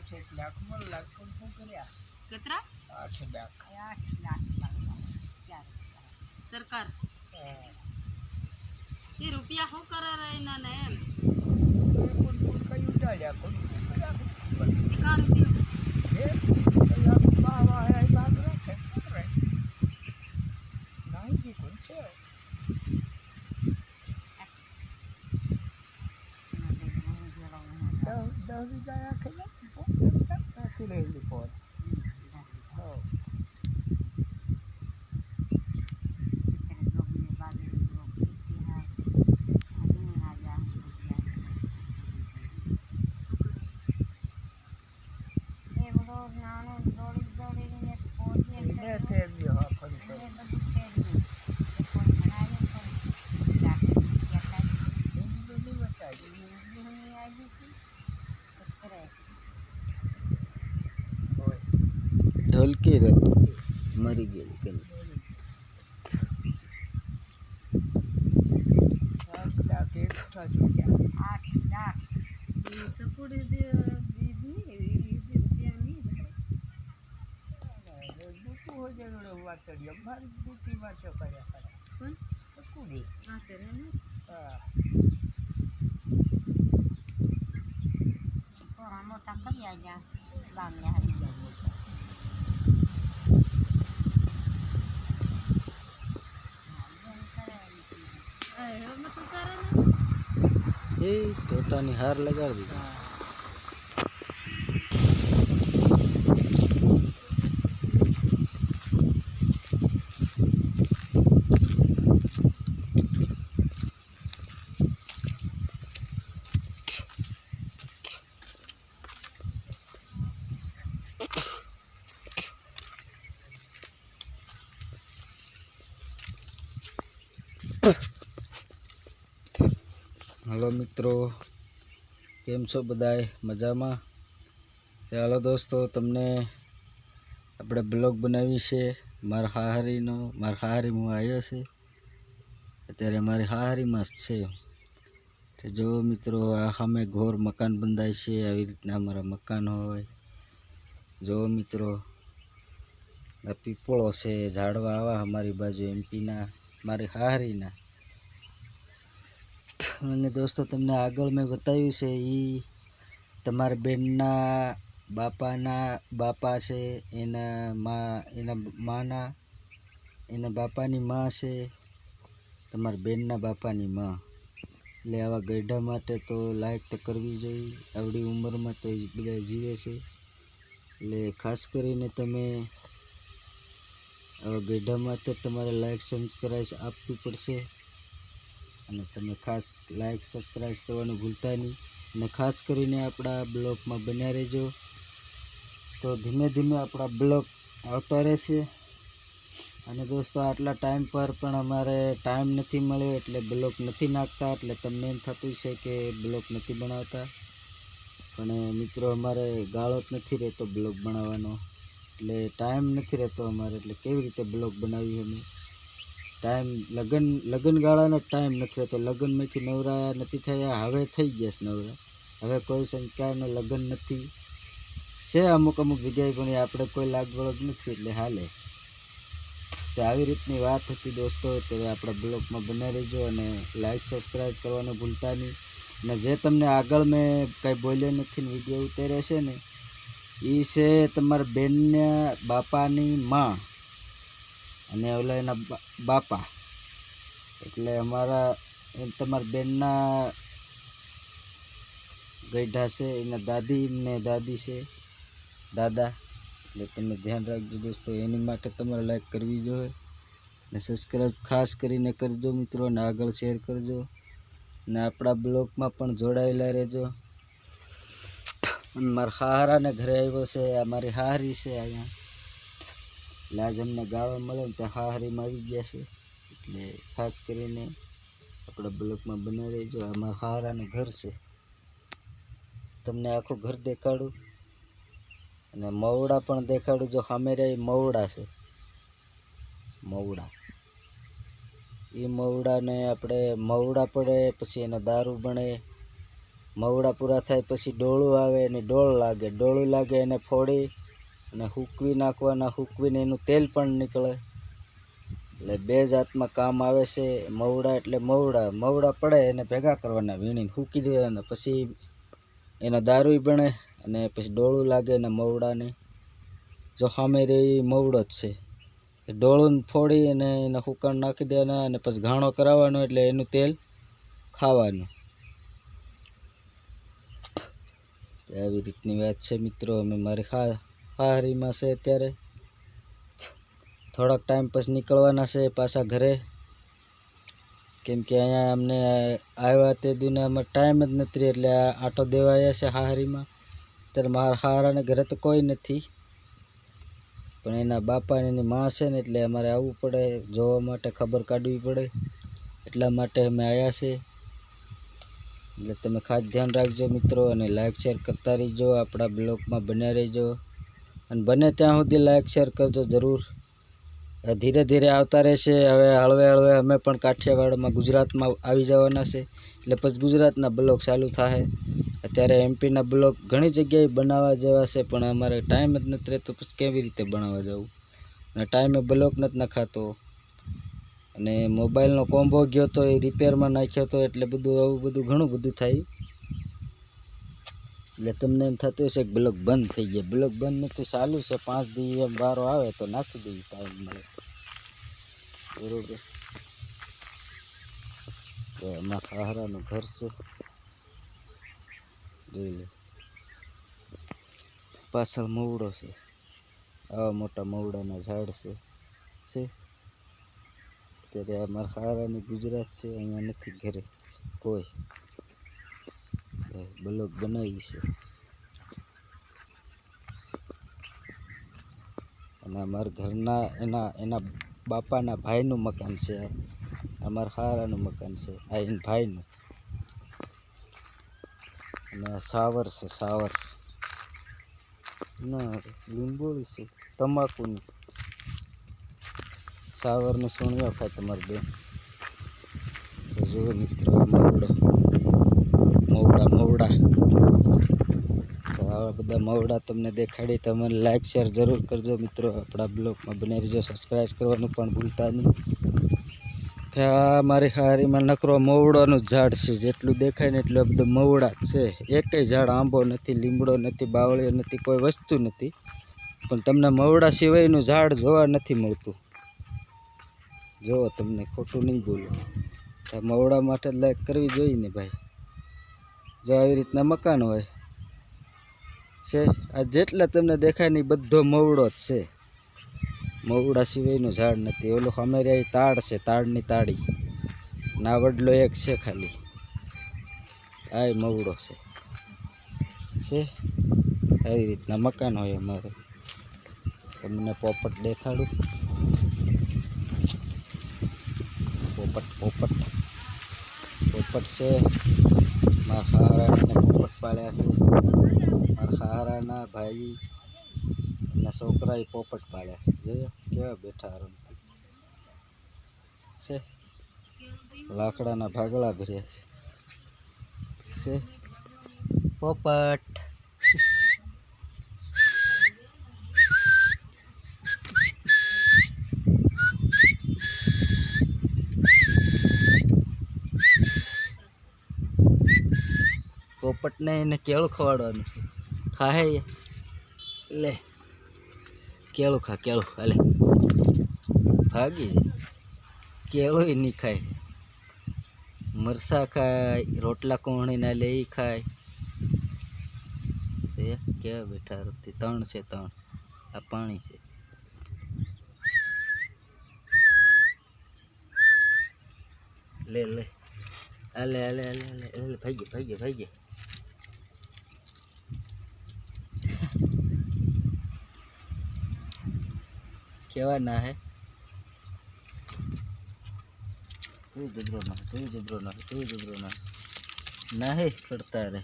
8 લાખ મળ લાખ પણ શું કર્યા કેટલા 8 લાખ સરકાર એ રૂપિયા શું કરે રે ના ને એમ કોણ કઈ ઉડાડ્યા કોણ એકા રૂપિયા એ કયા બાવા હે બાગ રાખે કરે નહીં જી કોણ છે 10 વીઘા રાખી રહેલી કોણ ढोलकी रे मरी गई के 8 લાખ એકસ્ટ્રા જોયા 8 લાખ એ સપોર્ટ રૂપિયા નહીં દુઃખું હોય જરૂર વાંચડીએ મારી દુઃખી વાંચો કર્યા કરે પણ કુડી વાંચે રે ને હા થોડા મોટા કર્યા ગયા બાંગલે હારી ગયા ए टोटानी हार लगा दी हेलो मित्रों केम छो बधाय मजामा चलो दोस्तों तमने अपने ब्लॉग बनावी छे मारा हाहारीनो मारा हाहारी मु आव्यो छे अत्यारे मारी हाहारी मस्त छे तो जो मित्रों आ सामे घोर मकान बंधाय छे आवी रीतना अमारा मकान होय जो मित्रों आ पीपळो छे झाड़वा आवा हमारी बाजू एमपी ना मारी हाहारी ना અને દોસ્તો તમને આગળ મેં બતાવ્યું છે એ તમારા બેનના બાપા છે એના માના એના બાપાની માં છે તમારા બેનના બાપાની માં એટલે આવા ગઈઢા માટે તો લાયક તો કરવી જોઈએ આવડી ઉંમરમાં તો બધા જીવે છે એટલે ખાસ કરીને તમે આવા ગઈઢા માટે તમારે લાયક સબસ્ક્રાઇબ આપવી પડશે અને તમે ખાસ લાઈક સબસ્ક્રાઇબ કરવાનું ભૂલતા નહીં અને ખાસ કરીને આપણા બ્લોગમાં બન્યા રહેજો તો ધીમે ધીમે આપણા બ્લોગ આવતા રહેશે અને દોસ્તો આટલા ટાઈમ પર પણ અમારે ટાઈમ નથી મળ્યો એટલે બ્લોગ નથી નાખતા એટલે તમને એમ થતું છે કે બ્લોગ નથી બનાવતા પણ મિત્રો અમારે ગાળો જ નથી રહેતો બ્લોગ બનાવવાનો એટલે ટાઈમ નથી રહેતો અમારે એટલે કેવી રીતે બ્લોગ બનાવીએ અમે टाइम लगन गाळानो टाइम नहीं तो लगन में नवरा नहीं थया हवे थई गया नवरा हवे कोई संख्यानो लगन नहीं से अमुक अमुक जगह पण आपणे कोई लागवड़ नहीं एटले हाले तो આવી રીતની વાત હતી दोस्तों तो आपણા ब्लॉग में बने रहीजो અને लाइक सब्सक्राइब करवानो भूलता नहीं ने जे तमने आगळ में कई बोल्यो नहीं वीडियो उतार्या छे ने ई छे तमारा बेनना बापानी मां અને ઓલા એના બાપા એટલે અમારા તમારા બેનના ગઈઢા છે એના દાદી ને દાદી છે દાદા એટલે તમે ધ્યાન રાખજો દોસ્તો એની માટે તમારે લાઈક કરવી જોઈએ ને સબસ્ક્રાઇબ ખાસ કરીને કરજો મિત્રો અને આગળ શેર કરજો ને આપણા બ્લોગમાં પણ જોડાયેલા રહેજો મારા હારાને ઘરે આવ્યો છે આ મારી હારી છે અહીંયા એટલે આજ અમને ગાળો મળે ને ત્યાં હાહારીમાં આવી ગયા છે એટલે ખાસ કરીને આપણા બ્લોકમાં બને રહેજો અમારા હારાનું ઘર છે તમને આખું ઘર દેખાડું અને મવડા પણ દેખાડું જો સામે રહી મવડા છે મવડા એ મવડાને આપણે મવડા પડે પછી એનો દારૂ બને મવડા પૂરા થાય પછી ડોળું આવે અને ડોળું લાગે એને ફોડી અને હૂકવી નાખવાના. હૂકવીને એનું તેલ પણ નીકળે. એટલે 2 જાતમાં કામ આવે છે. મવડા એટલે મવડા પડે એને ભેગા કરવાના, વીણીને હૂકી દેવાના, પછી એનો દારૂ બને. અને પછી ડોળું લાગે એના મવડાને. જો સામે રે એ મવડો જ છે. ડોળું ફોડી અને એના હુકાણ નાખી દેવાના અને પછી ઘાણો કરાવવાનો, એટલે એનું તેલ ખાવાનું. આવી રીતની વાત છે મિત્રો. અમે મારી હારીમાં છે અત્યારે. થોડાક ટાઈમ પછી નીકળવાના છે પાછા ઘરે, કેમ કે અહીંયા અમને આવ્યા તે દિને અમે ટાઈમ જ નથી, એટલે આટો દેવા આવ્યા છે હારીમાં. અત્યારે મારા હારાને ઘરે તો કોઈ નથી, પણ એના બાપા અને એની માં છે ને, એટલે અમારે આવવું પડે જોવા માટે, ખબર કાઢવી પડે. એટલા માટે અમે આવ્યા છે. એટલે તમે ખાસ ધ્યાન રાખજો મિત્રો, અને લાઈક શેર કરતા રહીજો, આપણા બ્લોગમાં બન્યા રહેજો. અને બને ત્યાં સુધી લાઈક શેર કરજો જરૂર. ધીરે ધીરે આવતા રહેશે. હવે હળવે હળવે અમે પણ કાઠિયાવાડમાં ગુજરાતમાં આવી જવાના છે, એટલે પછી ગુજરાતના બ્લોગ ચાલુ થાય. અત્યારે એમપીના બ્લોગ ઘણી જગ્યાએ બનાવવા જેવા છે, પણ અમારે ટાઈમ જ નથી રહેતો, પછી કેવી રીતે બનાવવા જવું. અને ટાઈમે બ્લોગ નથી નખાતો. અને મોબાઈલનો કોમ્બો ગયો તો એ રિપેરમાં નાખ્યો હતો, એટલે આવું બધું ઘણું બધું થાય. એટલે તમને એમ થતું હશે કે બ્લોગ બંધ થઈ ગયા. બ્લોગ બંધ નથી, ચાલુ છે. 5 દી એમ વારો આવે તો નાખી દઈએ, ટાઈમ મળે બરોબર. અમારા હારાનું ઘર છે, જોઈ લે. પાછળ મવડો છે. આવા મોટા મવડાના ઝાડ છે. અત્યારે અમારા હારાની ગુજરાત છે, અહીંયા નથી ઘરે કોઈ. બ્લોગ બનાવી છે. અને અમારા ઘરના એના બાપાના ભાઈનું મકાન છે. અમારા હારાનું મકાન છે, આ એના ભાઈનું. અને સાવર છે, સાવર ના લીંબોળી છે, તમાકુની. સાવરને સોણિયા ખાય તમારી બેન. તો જુઓ મિત્રો, મવડા તો આવા બધા મવડા તમને દેખાડી. તમે લાઈક શેર જરૂર કરજો મિત્રો. આપણા બ્લોગમાં બની રહેજો, સબસ્ક્રાઈબ કરવાનું પણ ભૂલતા નહીં. ત્યાં મારી હારીમાં નકરો મવડાનું ઝાડ છે. જેટલું દેખાય ને એટલું બધું મવડા જ છે. એકેય ઝાડ આંબો નથી, લીમડો નથી, બાવળીઓ નથી, કોઈ વસ્તુ નથી. પણ તમને મવડા સિવાયનું ઝાડ જોવા નથી મળતું. જો તમને ખોટું નહીં બોલું. મવડા માટે લાઈક કરવી જોઈએ ને ભાઈ. જો આવી રીતના મકાન હોય છે. આ જેટલા તમને દેખાય ને બધો મવડો જ છે. મવડા સિવાયનું ઝાડ નથી. ઓલો અમારે અહીં તાડ છે, તાડની તાળી ના વડલો એક છે ખાલી. આ મવડો છે. આવી રીતના મકાન હોય અમારે. તમને પોપટ દેખાડું. પોપટ છે. મારા હારાને પોપટ પાળ્યા છે. મારા હારાના ભાઈ ના છોકરાએ પોપટ પાળ્યા છે. જોયો કેવા બેઠા રમતી છે. લાકડાના ભાગલા ભર્યા છે. પોપટ પોપટને એને કેળું ખવાડવાનું છે. ખાહે લે કેળું ખા, કેળું હાલે ભાગી જાય. કેળું નહીં ખાય, મરસા ખાય, રોટલા કોહણીના લે એ ખાય. કેવા બેઠા રમતી. 3 છે, 3. આ પાણી છે. લે હાલે ભાઈ કેવા ના હે. તું જબરો ના હે, ના હે કરતા રહે.